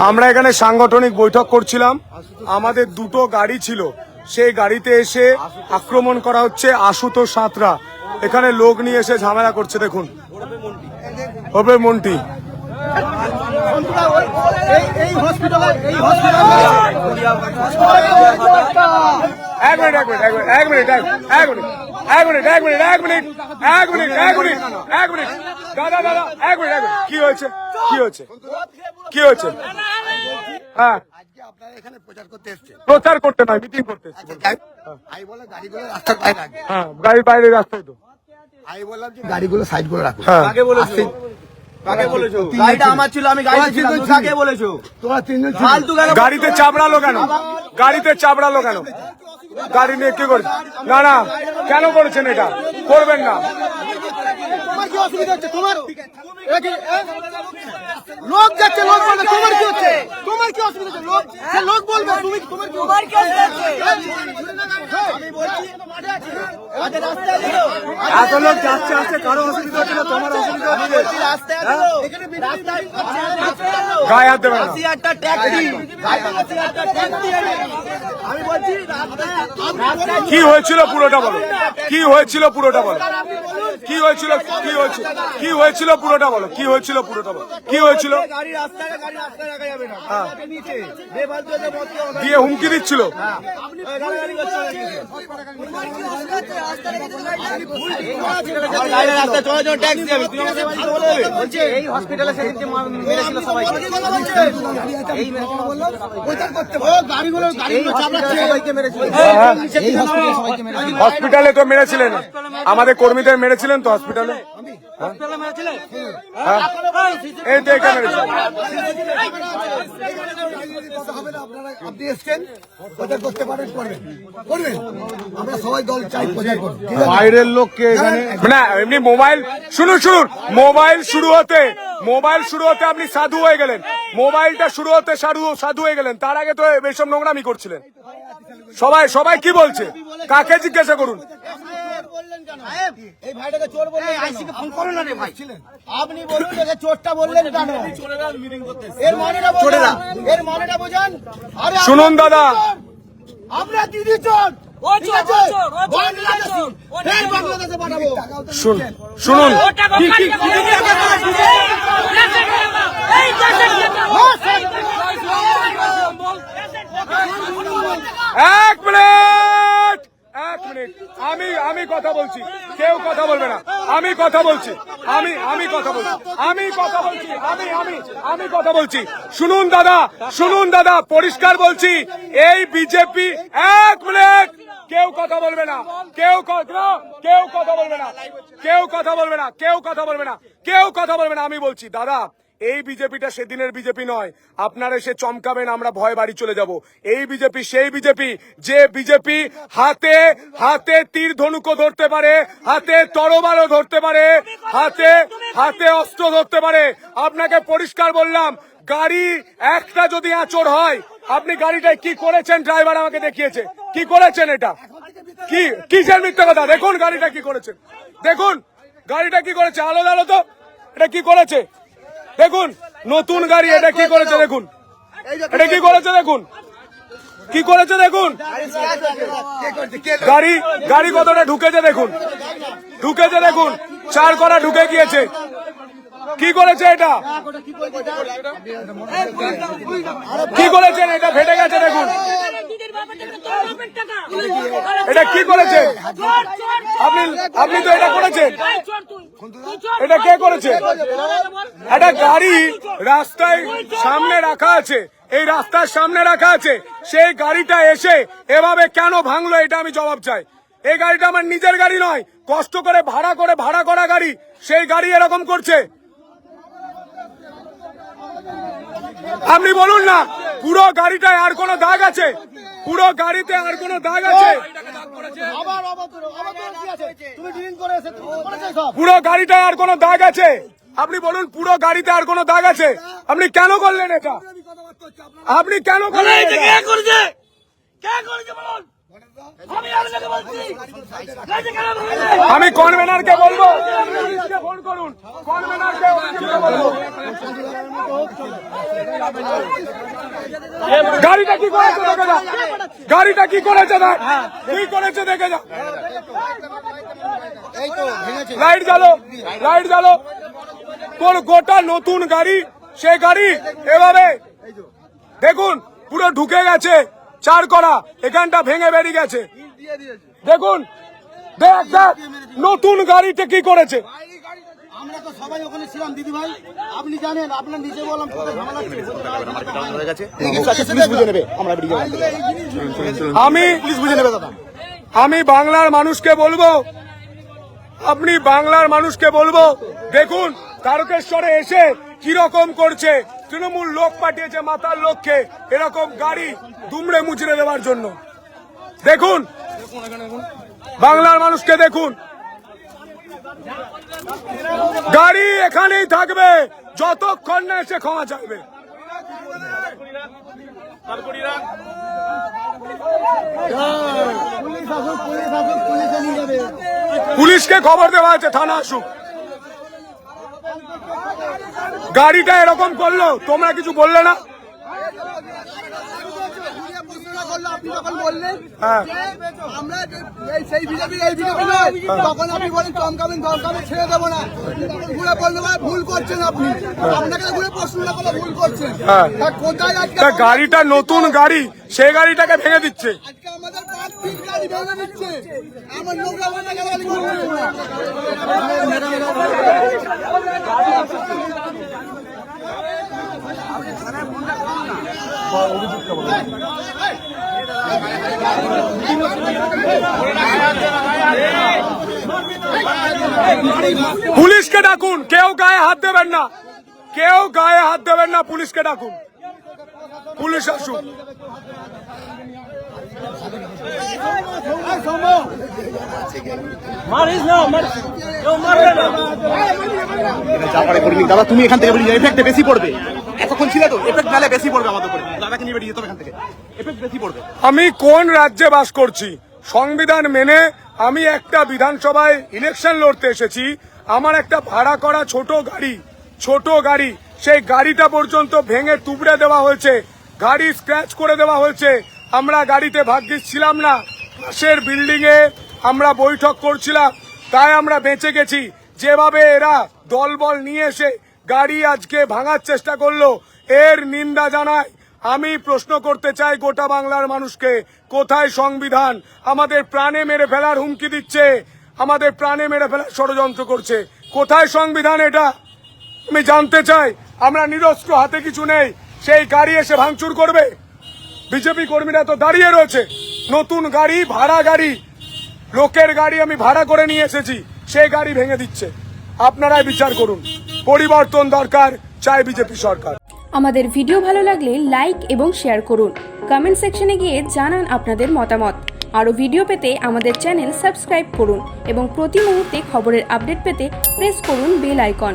আমরা এখানে সাংগঠনিক বৈঠক করছিলাম। আমাদের দুটো গাড়ি ছিল, সেই গাড়িতে এসে আক্রমণ করা হচ্ছে। আশুতোষ সাঁতরা এখানে লোক নিয়ে এসে ঝামেলা করছে। দেখুন, ওপরে মন্টি দাদা দাদা এক মিনিট কি হয়েছে কি হয়েছে কি হয়েছে? হ্যাঁ, প্রচার করতে নয়, মিটিং করতে এসেছি। হ্যাঁ, গাড়ির বাইরে রাস্তায় তো আমি বললাম যে গাড়িগুলো সাইড করে রাখো। আগে বলেছো, কাকে বলেছো? গাড়িটা আমার ছিল, আমি গাড়িতে ছিলাম। কাকে বলেছো? তোমরা তিনজন ফালতু গাড়িতে চাপড়ালো কেন? গাড়িতে চাপড়ালো কেন? গাড়ি নিয়ে কি করছে? না না, কেন করেছেন এটা? করবেন না। তোমার কি অসুবিধা হচ্ছে? তোমার লোক যাচ্ছে, লোক বলবে তোমার কি হচ্ছে? তোমার কি অসুবিধা হচ্ছে? লোক লোক বলবে তুমি, তোমার কি অসুবিধা হচ্ছে? আমি বলছি আমাদের রাস্তায় এত লোক যাচ্ছে আসছে, কারো অসুবিধা হচ্ছে না, তোমার অসুবিধা হচ্ছে। রাস্তায় এখানে রাস্তায় গায়ে হাত দেবে না। একটা ট্যাক্সি আমি বলছি রাস্তায় কি হয়েছিল পুরোটা বলো, কি হয়েছিল পুরোটা বলো, কি হয়েছিল, কি হয়েছিল, কি হয়েছিল পুরোটা বলো, কি হয়েছিল পুরোটা বলো, কি হয়েছিল? গাড়ি রাস্তায় রাখা যাবে না, নিচে দিয়ে হুমকি দিচ্ছিল। এই হসপিটালে সেদিনকে মেরেছিল সবাইকে, হসপিটালে তো মেরেছিলেন, আমাদের কর্মীদের মেরেছিলেন তো হসপিটালে। এই দেখে মেরেছিলেন। আপনি এসছেন, প্রচার করতে পারেন, করবেন, আমরা সবাই দল চাই প্রচার করব। বাইরের লোককে এখানে না, এমনি মোবাইল শুনুন শুনুন, মোবাইল শুরু হতে আপনি সাধু হয়ে গেলেন, মোবাইলটা শুরু হতে সাধু হয়ে গেলেন। তার আগে তো এসব নোংরামি করছিলেন। সবাই সবাই কি বলছে, কাকে জিজ্ঞাসা করুন। এই ভাইটাকে চোর বললেন, আইসিকে ফোন করো না রে ভাই। আপনি বলুন যে চোরটা বললেন কেন? এর মানেটা বোঝান, এর মানেটা বোঝান। আরে শুনুন দাদা, আমরা দিদি চোর, ঠিক আছে? এই বাংলাদেশে পাঠাবো। শুনুন এক মিনিট, এক মিনিট, আমি কথা বলছি, কেউ কথা বলবে না। আমি কথা বলছি, আমি কথা বলছি, আমি কথা বলছি। শুনুন দাদা, পরিষ্কার বলছি, এই বিজেপি, এক মিনিট, কেউ কথা বলবে না, কেউ কথা বলবে না, কেউ কথা বলবে না, কেউ কথা বলবে না, কেউ কথা বলবে না। আমি বলছি দাদা, এই বিজেপিটা সেদিনের বিজেপি নয়। আপনারা এসে চমকাবেন, আমরা ভয় বাড়ি চলে যাব। এই বিজেপি সেই বিজেপি, যে বিজেপি হাতে হাতে তীর ধনুকও ধরতে পারে, হাতে তরবারও ধরতে পারে, হাতে অস্ত্র ধরতে পারে। আপনাকে পরিষ্কার বললাম, গাড়ি একটা যদি আঁচড় হয়, আপনি গাড়িটায় কি করেছেন, ড্রাইভার আমাকে দেখিয়েছে কি করেছেন। এটা কি কিসের মিথ্যা কথা? দেখুন গাড়িটা কি করেছেন, দেখুন গাড়িটা কি করেছে, আলো তো এটা কি করেছে দেখুন। নতুন গাড়ি, এটা কি করেছে দেখুন, এটা কি করেছে দেখুন, কি করেছে দেখুন। গাড়ি কতটা ঢুকেছে দেখুন, চার করা ঢুকে গিয়েছে। কি করেছে এটা, কি করেছেন? এটা ফেটে গেছে দেখুন, এটা কি করেছে আপনি তো এটা করেছেন, এটা কে করেছে? একটা গাড়ি রাস্তায় সামনে রাখা আছে, এই রাস্তার সামনে রাখা আছে, সেই গাড়িটা এসে এভাবে কেন ভাঙলো, এটা আমি জবাব চাই। এই গাড়িটা আমার নিজের গাড়ি নয়, কষ্ট করে ভাড়া করা গাড়ি, সেই গাড়ি এরকম করছে। আপনি বলুন না, পুরো গাড়িটায় আর কোনো দাগ আছে? পুরো গাড়িতে আর কোনো দাগ আছে? পুরো গাড়িটায় আর কোনো দাগ আছে? আপনি বলুন, পুরো গাড়িতে আর কোনো দাগ আছে? আপনি কেন করলেন এটা? আপনি কেন করলেন? আমি কনভেনারকে বলবো, পুলিশকে ফোন করুন, কনভেনারকে বলবো। গাড়িটা কি করেছে দেখে যা, গাড়িটা কি করেছে দেখ, কি করেছে দেখে যা। লাইট জ্বালো, লাইট জ্বালো। তোর গোটা নতুন গাড়ি, সে গাড়ি এভাবে দেখুন পুরো ঢুকে গেছে, চার করা এখানটা ভেঙে বেরিয়ে গেছে। দেখুন, দেখ দেখ নতুন গাড়িতে কি করেছে। আমরা তো সবাই ওখানে ছিলাম দিদি ভাই, আপনি জানেন, আপনার নিজে বললাম আমি বাংলার মানুষকে বলবো, আপনি বাংলার মানুষকে বলবো, দেখুন তারকেশ্বরে এসে কিরকম করছে। তৃণমূল লোক পাঠিয়েছে মাতার লক্ষ্যে এরকম গাড়ি দুমড়ে মুচড়ে দেওয়ার জন্য। দেখুন বাংলার মানুষকে দেখুন, গাড়ি এখানেই থাকবে যতক্ষণ না এসে ক্ষমা চাইবে। পুলিশকে খবর দেওয়া আছে, থানা আসুক। গাড়িটা এরকম করলো, তোমরা কিছু বললে না? আপনি যখন বললেন হ্যাঁ, আমরা সেই বিজেপি এই বিজেপি নয়, তখন আপনি বলেন চমকাবেন দমকাবেন ছেড়ে দেবো না। ঘুরে বলতে পারে ভুল করছেন আপনি, আপনাকে ঘুরে প্রশ্ন না করলে ভুল করছেন। কোথায় আজকে গাড়িটা নতুন গাড়ি, সেই গাড়িটাকে ভেঙে দিচ্ছে। আজকে আমাদের 5-3 গাড়ি ভেঙে দিচ্ছে, আমার নোংরা বানাকে গাড়ি করছে না। পুলিশকে ডাকুন, কেউ গায়ে হাত দেবেন না, কেউ গায়ে হাত দেবেন না, পুলিশকে ডাকুন, পুলিশ আসুন। দাদা তুমি এখান থেকে বলি এফেক্ট বেশি পড়বে, এতক্ষণ ছিল তো এফেক্ট নালে বেশি পড়বে আমাদের উপরে। দাদাকে নিয়ে বেরিয়ে যেতে হবে এখান থেকে, এফেক্ট বেশি পড়বে। আমি কোন রাজ্যে বাস করছি? সংবিধান মেনে আমি একটা বিধানসভায় ইলেকশন লড়তে এসেছি। আমার একটা ভাড়া করা ছোট গাড়ি, সেই গাড়িটা পর্যন্ত ভেঙে তুবড়ে দেওয়া হয়েছে, গাড়ি স্ক্র্যাচ করে দেওয়া হয়েছে। আমরা গাড়িতে ভাগ্যিস ছিলাম না, পাশের বিল্ডিং এ আমরা বৈঠক করছিলাম, তাই আমরা বেঁচে গেছি। যেভাবে এরা দলবল নিয়ে এসে গাড়ি আজকে ভাঙার চেষ্টা করলো, এর নিন্দা জানাই। আমি প্রশ্ন করতে চাই গোটা বাংলার মানুষকে, কোথায় সংবিধান? আমাদের প্রাণে মেরে ফেলার হুমকি দিচ্ছে, আমাদের প্রাণে মেরে ফেলার ষড়যন্ত্র করছে। কোথায় সংবিধান এটা আমি জানতে চাই। আমরা নিরস্ত্র, হাতে কিছু নেই, সেই গাড়ি এসে ভাঙচুর করবে? বিজেপি কর্মীরা তো দাঁড়িয়ে রয়েছে, নতুন গাড়ি, ভাড়া গাড়ি, লোকের গাড়ি আমি ভাড়া করে নিয়ে এসেছি, সেই গাড়ি ভেঙে দিচ্ছে। আপনারাই বিচার করুন, পরিবর্তন দরকার, চাই বিজেপি সরকার। আমাদের ভিডিও ভালো লাগলে লাইক এবং শেয়ার করুন, কমেন্ট সেকশনে গিয়ে জানান আপনাদের মতামত। আরও ভিডিও পেতে আমাদের চ্যানেল সাবস্ক্রাইব করুন এবং প্রতি মুহূর্তে খবরের আপডেট পেতে প্রেস করুন বেল আইকন।